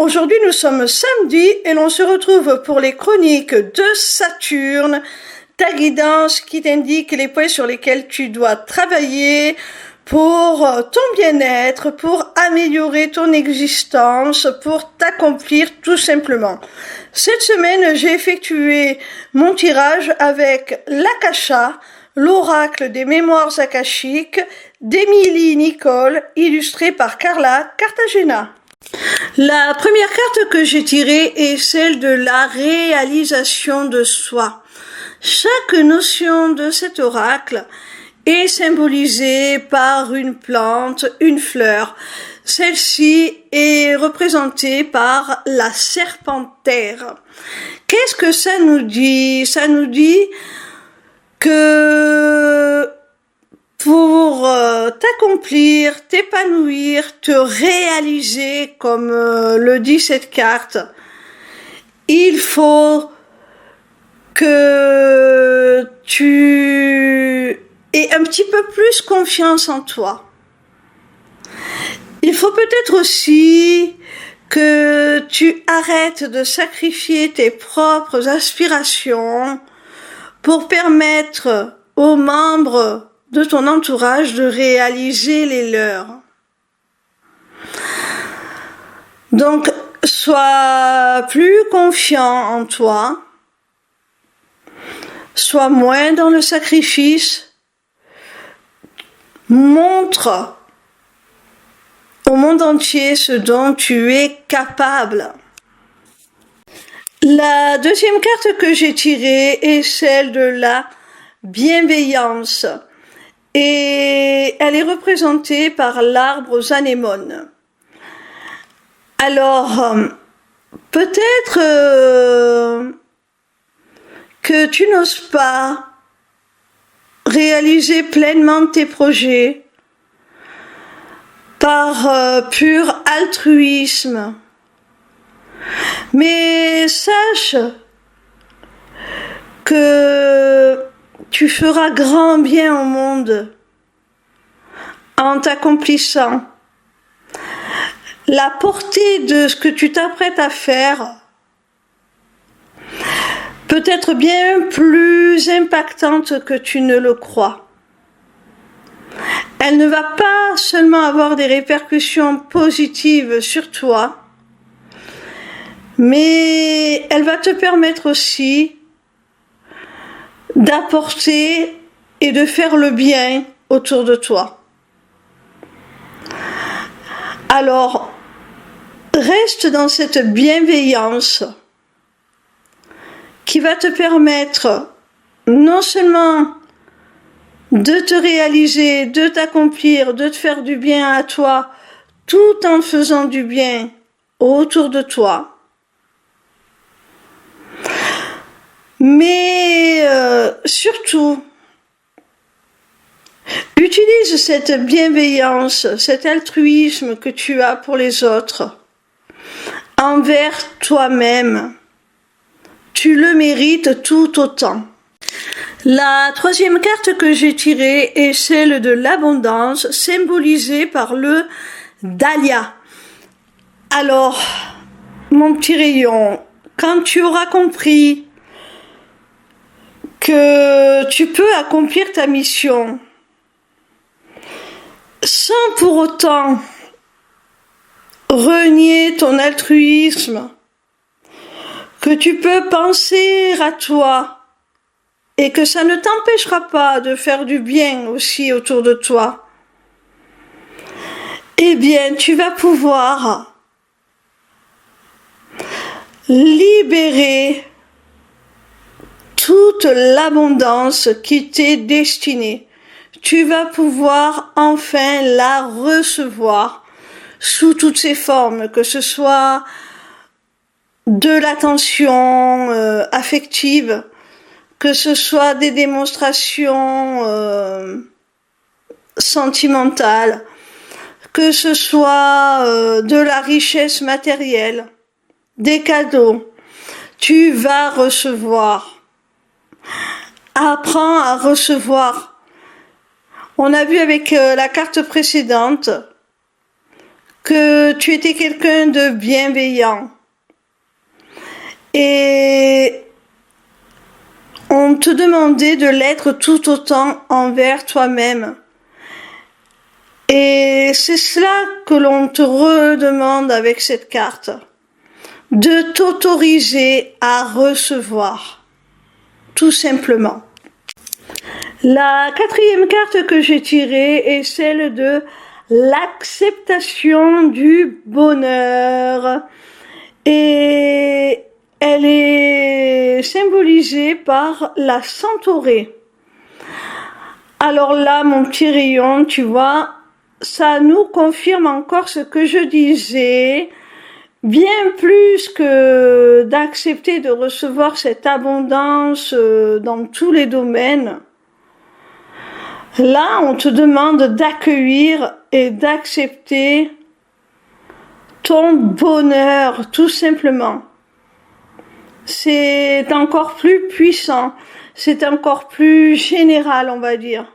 Aujourd'hui, nous sommes samedi et l'on se retrouve pour les chroniques de Saturne, ta guidance qui t'indique les points sur lesquels tu dois travailler pour ton bien-être, pour améliorer ton existence, pour t'accomplir tout simplement. Cette semaine, j'ai effectué mon tirage avec l'Akasha, l'oracle des mémoires akashiques d'Émilie Nicole, illustré par Carla Cartagena. La première carte que j'ai tirée est celle de la réalisation de soi. Chaque notion de cet oracle est symbolisée par une plante, une fleur. Celle-ci est représentée par la serpentaire. Qu'est-ce que ça nous dit? Ça nous dit que pour t'accomplir, t'épanouir, te réaliser, comme le dit cette carte, il faut que tu aies un petit peu plus confiance en toi. Il faut peut-être aussi que tu arrêtes de sacrifier tes propres aspirations pour permettre aux membres de ton entourage de réaliser les leurs. Donc, sois plus confiant en toi, sois moins dans le sacrifice, montre au monde entier ce dont tu es capable. La deuxième carte que j'ai tirée est celle de la bienveillance. Et elle est représentée par l'arbre anémone. Alors, peut-être que tu n'oses pas réaliser pleinement tes projets par pur altruisme. Mais sache que tu feras grand bien au monde en t'accomplissant. La portée de ce que tu t'apprêtes à faire peut être bien plus impactante que tu ne le crois. Elle ne va pas seulement avoir des répercussions positives sur toi, mais elle va te permettre aussi d'apporter et de faire le bien autour de toi. Alors, reste dans cette bienveillance qui va te permettre non seulement de te réaliser, de t'accomplir, de te faire du bien à toi, tout en faisant du bien autour de toi, mais surtout, utilise cette bienveillance, cet altruisme que tu as pour les autres envers toi-même. Tu le mérites tout autant. La troisième carte que j'ai tirée est celle de l'abondance, symbolisée par le dahlia. Alors, mon petit rayon, quand tu auras compris que tu peux accomplir ta mission sans pour autant renier ton altruisme, que tu peux penser à toi et que ça ne t'empêchera pas de faire du bien aussi autour de toi, eh bien tu vas pouvoir libérer toute l'abondance qui t'est destinée. Tu vas pouvoir enfin la recevoir sous toutes ses formes, que ce soit de l'attention affective, que ce soit des démonstrations sentimentales, que ce soit de la richesse matérielle, des cadeaux. Tu vas recevoir. Apprends à recevoir. On a vu avec la carte précédente que tu étais quelqu'un de bienveillant. Et on te demandait de l'être tout autant envers toi-même. Et c'est cela que l'on te redemande avec cette carte. De t'autoriser à recevoir. Tout simplement. La quatrième carte que j'ai tirée est celle de l'acceptation du bonheur. Et elle est symbolisée par la centaurée. Alors là, mon petit rayon, tu vois, ça nous confirme encore ce que je disais. Bien plus que d'accepter de recevoir cette abondance dans tous les domaines. Là, on te demande d'accueillir et d'accepter ton bonheur, tout simplement. C'est encore plus puissant, c'est encore plus général, on va dire.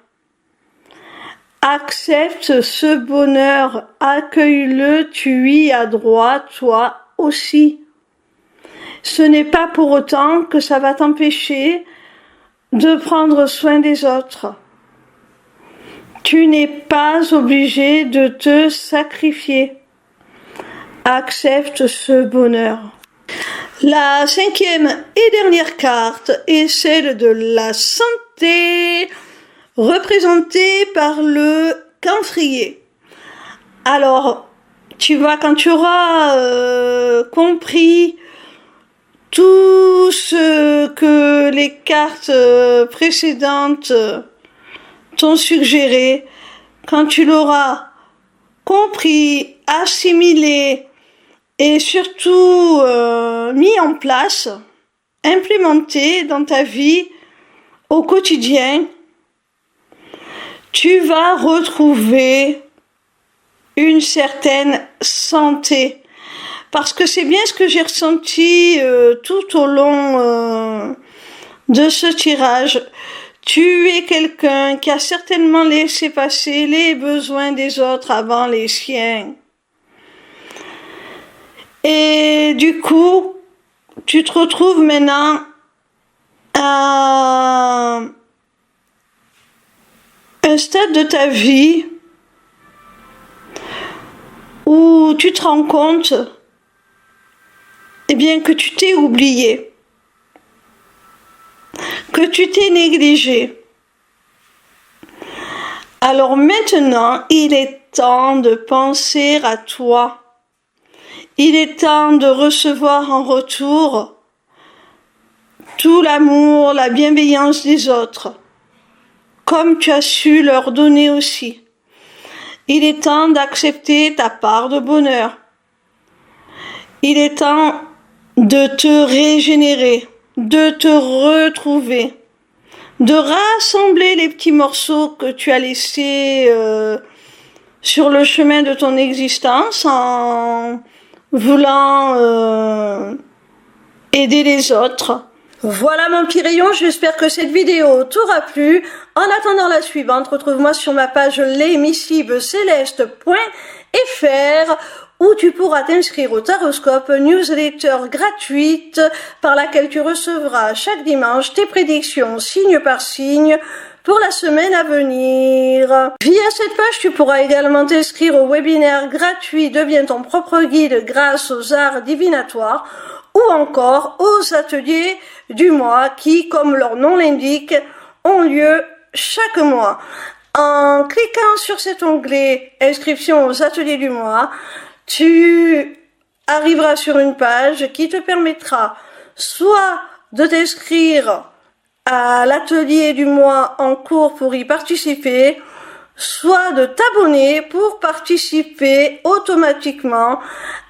Accepte ce bonheur, accueille-le, tu y as droit, toi aussi. Ce n'est pas pour autant que ça va t'empêcher de prendre soin des autres. Tu n'es pas obligé de te sacrifier. Accepte ce bonheur. La cinquième et dernière carte est celle de la santé, représentée par le camphrier. Alors, tu vois, quand tu auras compris tout ce que les cartes précédentes t'ont suggéré, quand tu l'auras compris, assimilé et surtout mis en place, implémenté dans ta vie au quotidien, tu vas retrouver une certaine santé. Parce que c'est bien ce que j'ai ressenti tout au long de ce tirage. Tu es quelqu'un qui a certainement laissé passer les besoins des autres avant les siens. Et du coup, tu te retrouves maintenant à un stade de ta vie où tu te rends compte bien que tu t'es oublié, que tu t'es négligé. Alors maintenant, il est temps de penser à toi. Il est temps de recevoir en retour tout l'amour, la bienveillance des autres, comme tu as su leur donner aussi. Il est temps d'accepter ta part de bonheur. Il est temps de te régénérer, de te retrouver, de rassembler les petits morceaux que tu as laissés sur le chemin de ton existence en voulant aider les autres. Voilà mon petit rayon, j'espère que cette vidéo t'aura plu. En attendant la suivante, retrouve-moi sur ma page lesmissiblecéleste.fr où tu pourras t'inscrire au Taroscope, newsletter gratuite par laquelle tu recevras chaque dimanche tes prédictions signe par signe pour la semaine à venir. Via cette page, tu pourras également t'inscrire au webinaire gratuit Deviens ton propre guide grâce aux arts divinatoires ou encore aux ateliers du mois qui, comme leur nom l'indique, ont lieu chaque mois. En cliquant sur cet onglet Inscription aux ateliers du mois, tu arriveras sur une page qui te permettra soit de t'inscrire à l'atelier du mois en cours pour y participer, soit de t'abonner pour participer automatiquement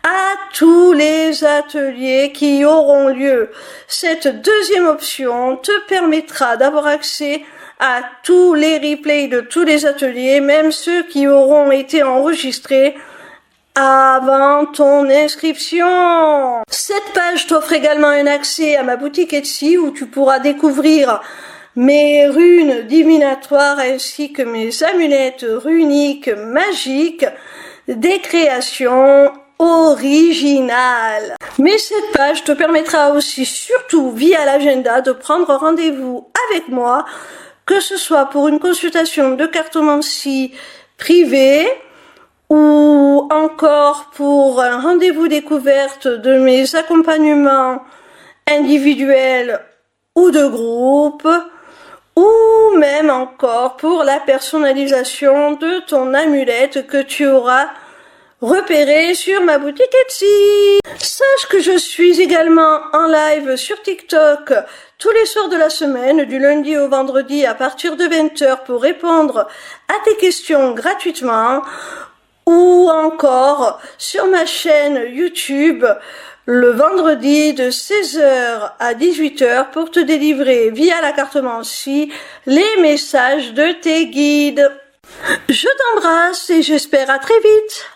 à tous les ateliers qui auront lieu. Cette deuxième option te permettra d'avoir accès à tous les replays de tous les ateliers, même ceux qui auront été enregistrés avant ton inscription. Cette page t'offre également un accès à ma boutique Etsy où tu pourras découvrir mes runes divinatoires ainsi que mes amulettes runiques magiques, des créations originales. Mais cette page te permettra aussi, surtout via l'agenda, de prendre rendez-vous avec moi, que ce soit pour une consultation de cartomancie privée ou encore pour un rendez-vous découverte de mes accompagnements individuels ou de groupe, ou même encore pour la personnalisation de ton amulette que tu auras repérée sur ma boutique Etsy. Sache que je suis également en live sur TikTok tous les soirs de la semaine, du lundi au vendredi à partir de 20h pour répondre à tes questions gratuitement, ou encore sur ma chaîne YouTube le vendredi de 16h à 18h pour te délivrer via la cartomancie les messages de tes guides. Je t'embrasse et j'espère à très vite.